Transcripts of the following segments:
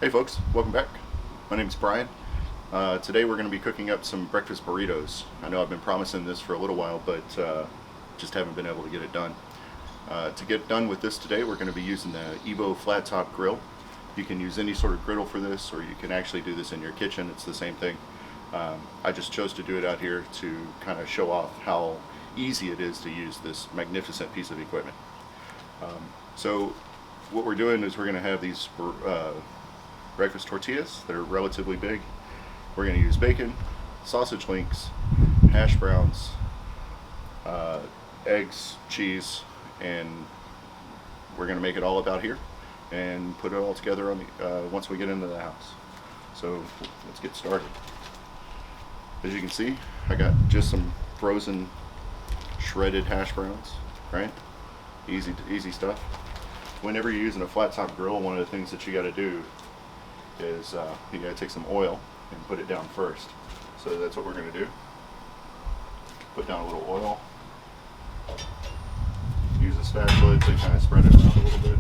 Hey folks, welcome back. My name is Brian. Today we're going to be cooking up some breakfast burritos. I know I've been promising this for a little while, but just haven't been able to get it done. To get done with this today, we're going to be using the Evo flat top grill. You can use any sort of griddle for this, or you can actually do this in your kitchen. It's the same thing. I just chose to do it out here to kind of show off how easy it is to use this magnificent piece of equipment. So what we're doing is we're going to have these breakfast tortillas that are relatively big. We're going to use bacon, sausage links, hash browns, eggs, cheese, and we're going to make it all up out here and put it all together on the, once we get into the house. So let's get started. As you can see, I got just some frozen shredded hash browns, right? Easy stuff. Whenever you're using a flat top grill, one of the things that you got to do is you got to take some oil and put it down first. So that's what we're going to do. Put down a little oil. Use a spatula to kind of spread it around a little bit.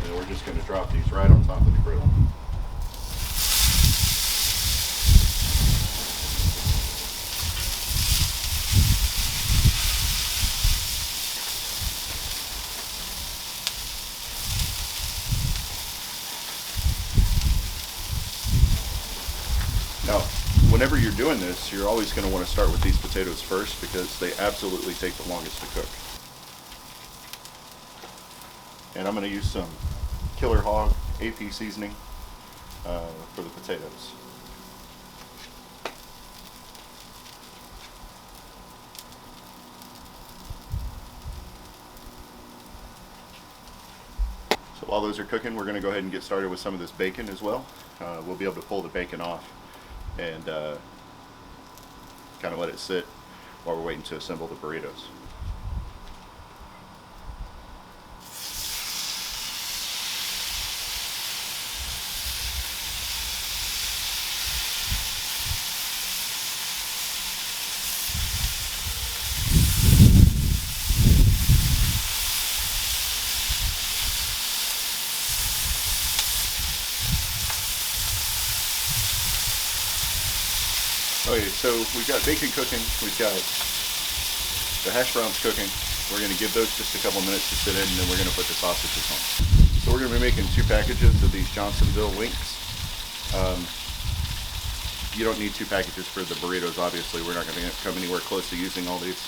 And we're just going to drop these right on top of the grill. Now, whenever you're doing this, you're always going to want to start with these potatoes first because they absolutely take the longest to cook. And I'm going to use some Killer Hog AP seasoning for the potatoes. So while those are cooking, we're going to go ahead and get started with some of this bacon as well. We'll be able to pull the bacon off and kind of let it sit while we're waiting to assemble the burritos. Okay, so we've got bacon cooking, we've got the hash browns cooking. We're going to give those just a couple minutes to sit in, and then we're going to put the sausages on. So we're going to be making 2 packages of these Johnsonville links. You don't need 2 packages for the burritos, obviously. We're not going to come anywhere close to using all these.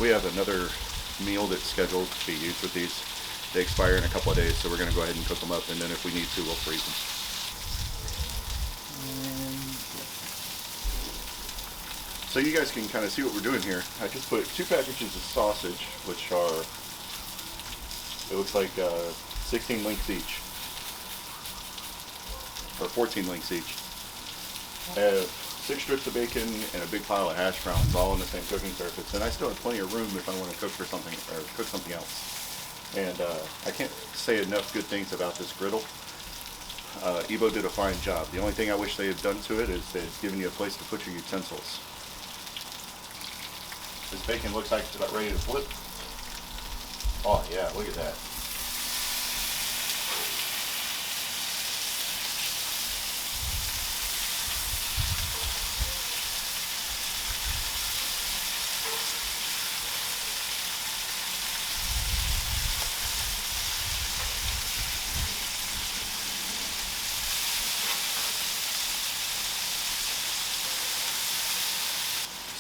We have another meal that's scheduled to be used with these. They expire in a couple of days, so we're going to go ahead and cook them up, and then if we need to, we'll freeze them. So you guys can kind of see what we're doing here. I just put 2 packages of sausage, which are, it looks like 16 links each, or 14 links each. I have 6 strips of bacon and a big pile of hash browns, all on the same cooking surface, and I still have plenty of room if I want to cook for something or cook something else. And I can't say enough good things about this griddle. Evo did a fine job. The only thing I wish they had done to it is they'd given you a place to put your utensils. This bacon looks like it's about ready to flip. Oh yeah, look at that.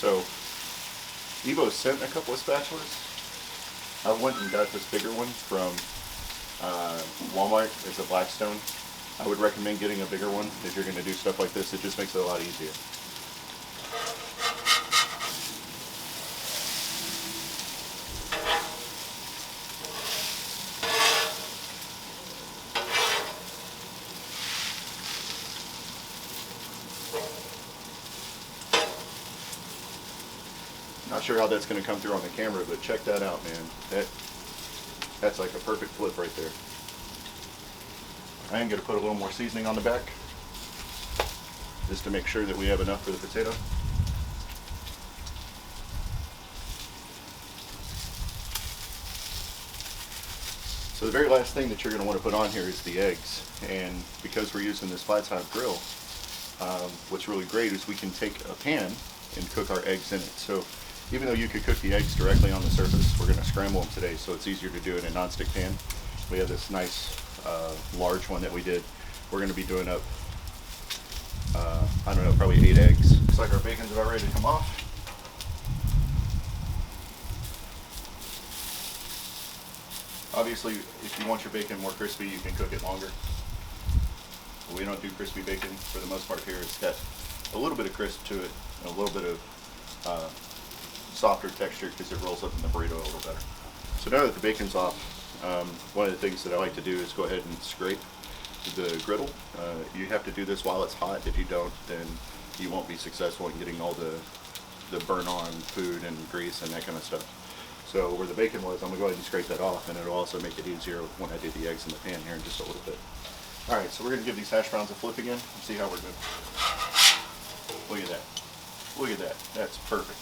So Evo sent a couple of spatulas. I went and got this bigger one from Walmart. It's a Blackstone. I would recommend getting a bigger one if you're going to do stuff like this. It just makes it a lot easier. Not sure how that's going to come through on the camera, but check that out, man. That's like a perfect flip right there. I am going to put a little more seasoning on the back, just to make sure that we have enough for the potato. So the very last thing that you're going to want to put on here is the eggs. And because we're using this flat top grill, what's really great is we can take a pan and cook our eggs in it. So even though you could cook the eggs directly on the surface, we're going to scramble them today, so it's easier to do it in a nonstick pan. We have this nice large one that we did. We're going to be doing up, I don't know, probably 8 eggs. Looks like our bacon's about ready to come off. Obviously, if you want your bacon more crispy, you can cook it longer. But we don't do crispy bacon for the most part here. It's got a little bit of crisp to it and a little bit of softer texture because it rolls up in the burrito a little better. So now that the bacon's off, one of the things that I like to do is go ahead and scrape the griddle. You have to do this while it's hot. If you don't, then you won't be successful in getting all the burn on food and grease and that kind of stuff. So where the bacon was, I'm going to go ahead and scrape that off, and it'll also make it easier when I do the eggs in the pan here in just a little bit. Alright, so we're going to give these hash browns a flip again and see how we're doing. Look at that. Look at that. That's perfect.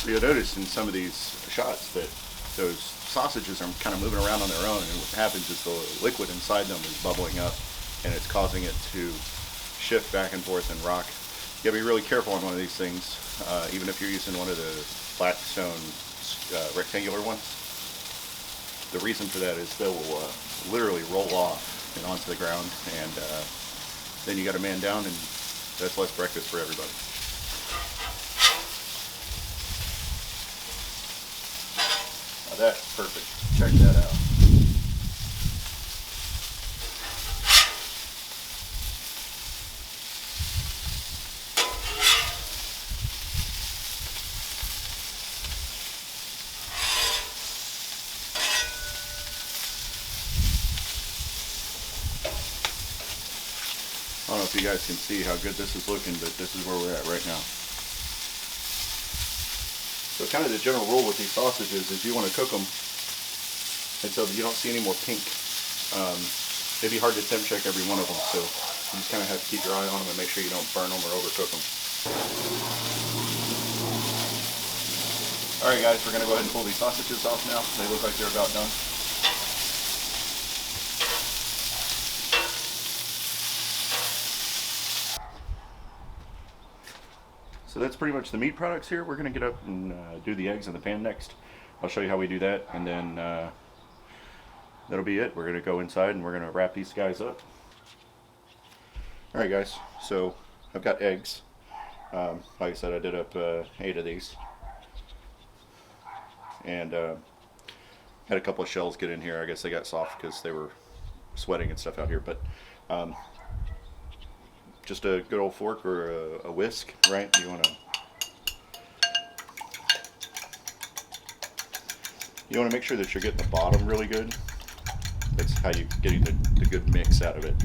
So you'll notice in some of these shots that those sausages are kind of moving around on their own, and what happens is the liquid inside them is bubbling up, and it's causing it to shift back and forth and rock. You gotta be really careful on one of these things, even if you're using one of the flat stone rectangular ones. The reason for that is they will literally roll off and onto the ground, and then you gotta man down, and that's less breakfast for everybody. Now that's perfect. Check that out. I don't know if you guys can see how good this is looking, but this is where we're at right now. So kind of the general rule with these sausages is you want to cook them until you don't see any more pink. It'd be hard to temp check every one of them, so you just kind of have to keep your eye on them and make sure you don't burn them or overcook them. Alright guys, we're going to go ahead and pull these sausages off now. They look like they're about done. So that's pretty much the meat products here. We're going to get up and do the eggs in the pan next. I'll show you how we do that, and then that'll be it. We're going to go inside and we're going to wrap these guys up. Alright guys, so I've got eggs. Like I said, I did up 8 of these. And had a couple of shells get in here. I guess they got soft because they were sweating and stuff out here. But just a good old fork or a whisk, right? You want to make sure that you're getting the bottom really good. That's how you're getting the good mix out of it.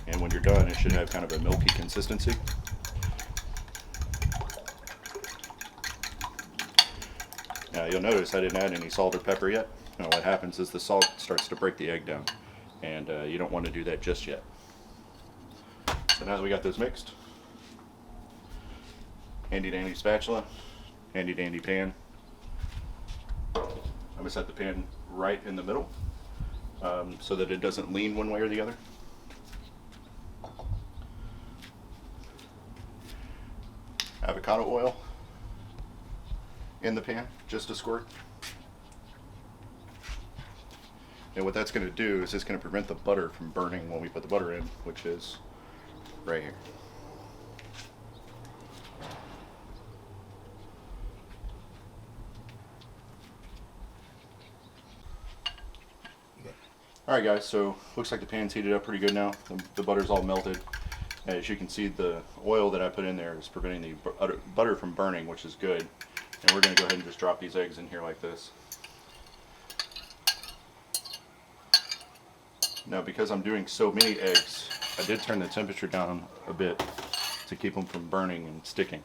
And when you're done, it should have kind of a milky consistency. Now you'll notice I didn't add any salt or pepper yet. Now what happens is the salt starts to break the egg down, and you don't want to do that just yet. So now that we got those mixed, handy dandy spatula, handy dandy pan. I'm going to set the pan right in the middle so that it doesn't lean one way or the other. Avocado oil in the pan, just a squirt. And what that's going to do is it's going to prevent the butter from burning when we put the butter in, which is right here. Alright guys, so looks like the pan's heated up pretty good now. The butter's all melted. As you can see, the oil that I put in there is preventing the butter from burning, which is good. And we're going to go ahead and just drop these eggs in here like this. Now because I'm doing so many eggs, I did turn the temperature down a bit to keep them from burning and sticking.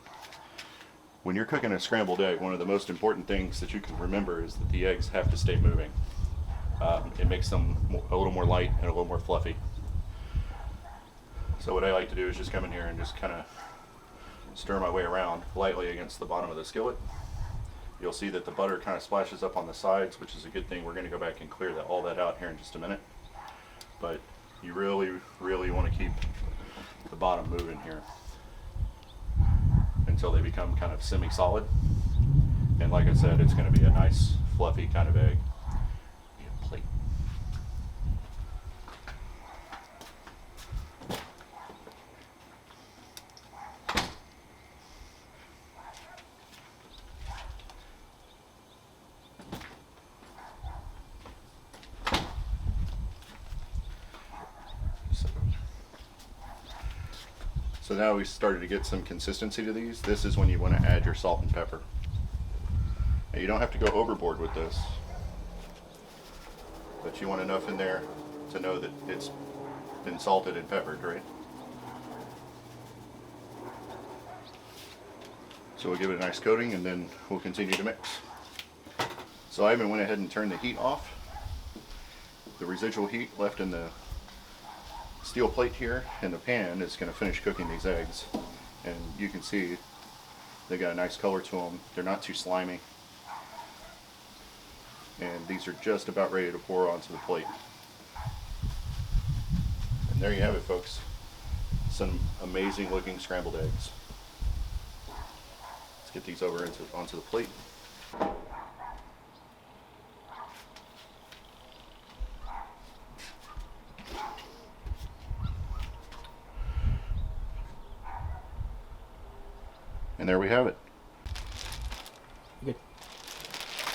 When you're cooking a scrambled egg, one of the most important things that you can remember is that the eggs have to stay moving. It makes them a little more light and a little more fluffy. So what I like to do is just come in here and just kind of stir my way around lightly against the bottom of the skillet. You'll see that the butter kind of splashes up on the sides, which is a good thing. We're going to go back and clear all that out here in just a minute. But you really, really want to keep the bottom moving here until they become kind of semi-solid. And like I said, it's going to be a nice, fluffy kind of egg. Plate. So now we started to get some consistency to these. This is when you want to add your salt and pepper. Now you don't have to go overboard with this, but you want enough in there to know that it's been salted and peppered, right? So we'll give it a nice coating and then we'll continue to mix. So I even went ahead and turned the heat off. The residual heat left in the steel plate here in the pan is going to finish cooking these eggs, and you can see they got a nice color to them. They're not too slimy, and these are just about ready to pour onto the plate. And there you have it, folks. Some amazing looking scrambled eggs. Let's get these over onto the plate. And there we have it. Good.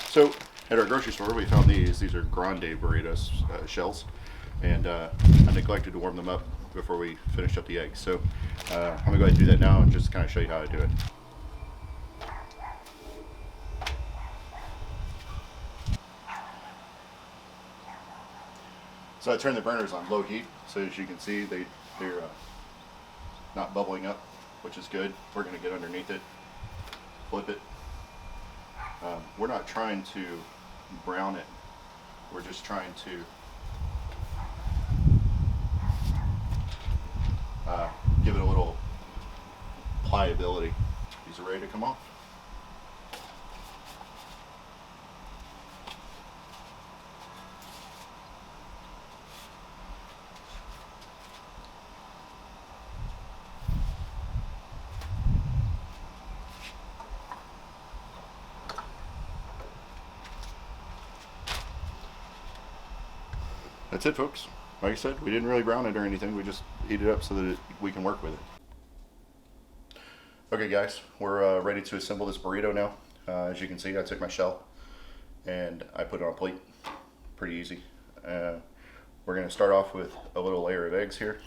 So at our grocery store we found these. These are Grande burritos shells, and I neglected to warm them up before we finished up the eggs. So I'm gonna go ahead and do that now and just kind of show you how to do it. So I turned the burners on low heat, so as you can see they're not bubbling up, which is good. We're going to get underneath it, flip it. We're not trying to brown it. We're just trying to give it a little pliability. These are ready to come off. That's it, folks. Like I said, we didn't really brown it or anything. We just heat it up so that we can work with it. Okay, guys, we're ready to assemble this burrito now. As you can see, I took my shell and I put it on a plate. Pretty easy. We're going to start off with a little layer of eggs here.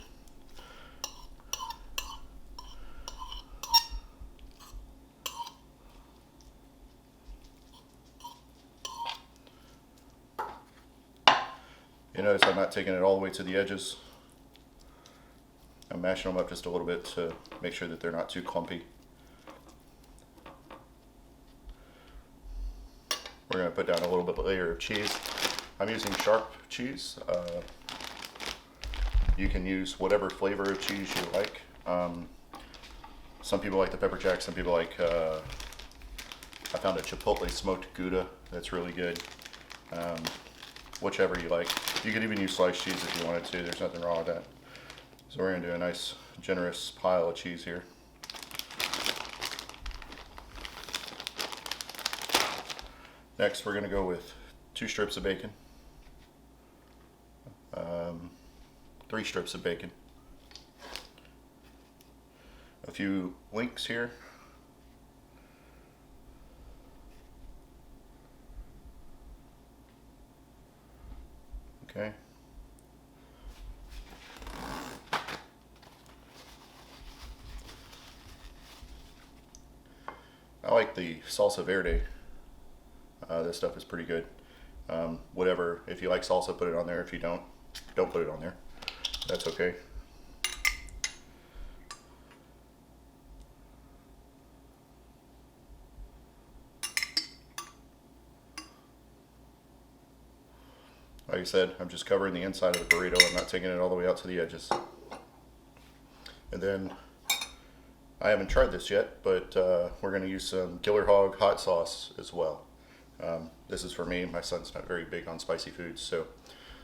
You notice I'm not taking it all the way to the edges. I'm mashing them up just a little bit to make sure that they're not too clumpy. We're going to put down a little bit of layer of cheese. I'm using sharp cheese. You can use whatever flavor of cheese you like. Some people like the pepper jack, some people like, I found a chipotle smoked Gouda that's really good. Whichever you like. You could even use sliced cheese if you wanted to. There's nothing wrong with that. So we're going to do a nice generous pile of cheese here. Next we're going to go with 2 strips of bacon. 3 strips of bacon. A few links here. Okay. I like the salsa verde. This stuff is pretty good. Whatever, if you like salsa, put it on there. If you don't put it on there. That's okay. Like I said, I'm just covering the inside of the burrito. I'm not taking it all the way out to the edges. And then I haven't tried this yet, but we're going to use some Killer Hog hot sauce as well. This is for me. My son's not very big on spicy foods, so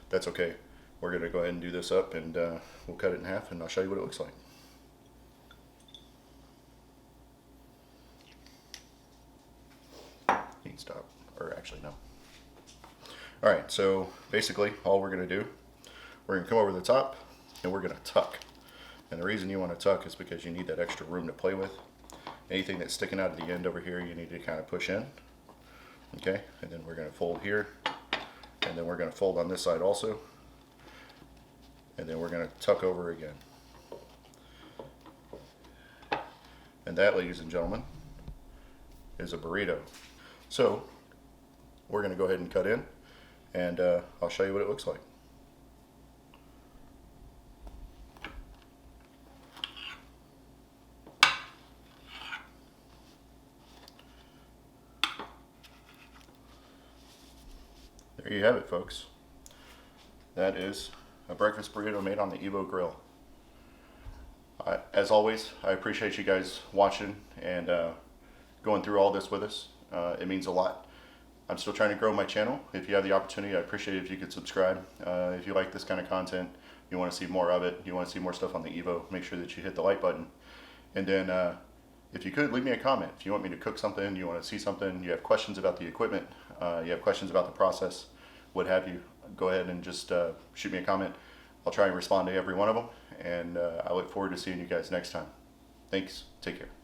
that's okay. We're going to go ahead and do this up, and we'll cut it in half, and I'll show you what it looks like. You can stop, or actually no. All right, so basically all we're going to do, we're going to come over the top, and we're going to tuck. And the reason you want to tuck is because you need that extra room to play with. Anything that's sticking out at the end over here, you need to kind of push in. Okay, and then we're going to fold here, and then we're going to fold on this side also, and then we're going to tuck over again. And that, ladies and gentlemen, is a burrito. So we're going to go ahead and cut in, and I'll show you what it looks like. There you have it, folks. That is a breakfast burrito made on the Evo grill. As always, I appreciate you guys watching and going through all this with us. It means a lot. I'm still trying to grow my channel. If you have the opportunity, I appreciate it if you could subscribe. If you like this kind of content, you want to see more of it, you want to see more stuff on the Evo, make sure that you hit the like button. And then if you could, leave me a comment. If you want me to cook something, you want to see something, you have questions about the equipment, you have questions about the process, what have you, go ahead and just shoot me a comment. I'll try and respond to every one of them, and I look forward to seeing you guys next time. Thanks. Take care.